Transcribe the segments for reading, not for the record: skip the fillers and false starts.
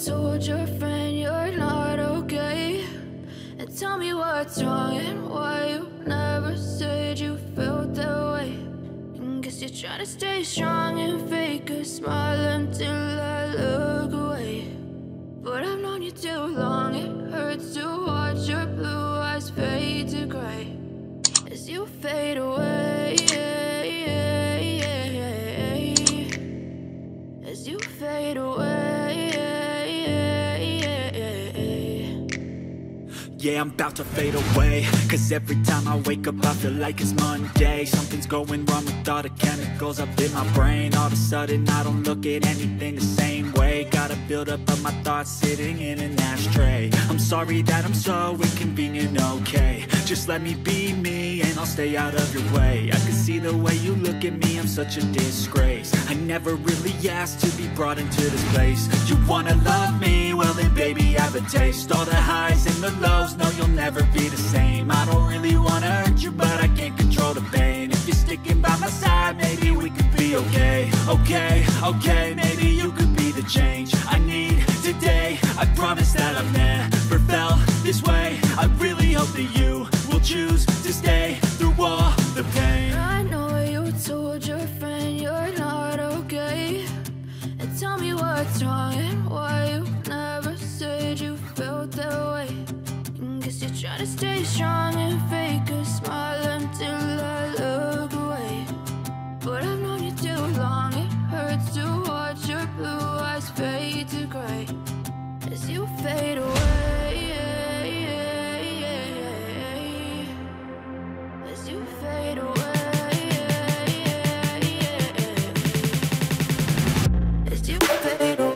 told your friend you're not okay? And tell me what's wrong and why you never said you felt that way. And guess you're trying to stay strong and fake a smile until I look away. But I've known you too long, it hurts to watch your blue eyes fade to gray as you fade away, as you fade away. Yeah, I'm about to fade away, cause every time I wake up I feel like it's Monday. Something's going wrong with all the chemicals up in my brain. All of a sudden I don't look at anything the same way. Gotta build up of my thoughts sitting in an ashtray. I'm sorry that I'm so inconvenient, okay? Just let me be me and I'll stay out of your way. I can see the way you look at me, I'm such a disgrace. I never really asked to be brought into this place. You wanna love me? Well then baby have a taste. All the highs and the lows, no you'll never be the same. I don't really wanna hurt you but I can't control the pain. If you're sticking by my side maybe we could be okay. Okay, maybe you could be the change I need today. I promise that I've never felt this way. I really hope that you will choose to stay through all the pain. I know you told your friend you're not okay. And tell me what's wrong and why you never said you felt that way. And guess you're trying to stay strong and fake a smile until I look away. But I've known you too long, it hurts to watch your blue eyes fade to gray as you fade away, as you fade away, as you fade away.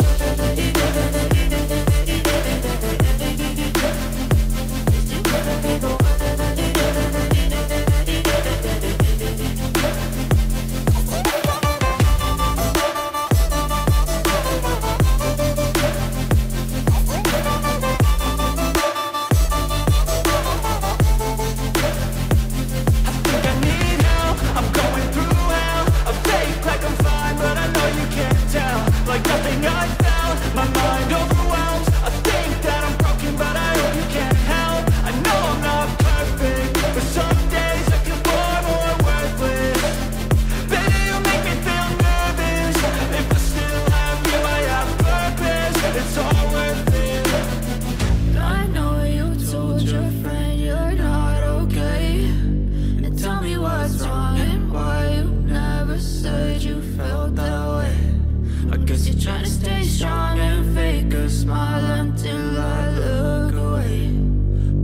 Smile until I look away.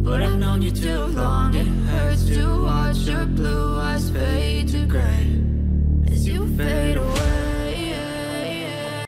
But I've known you too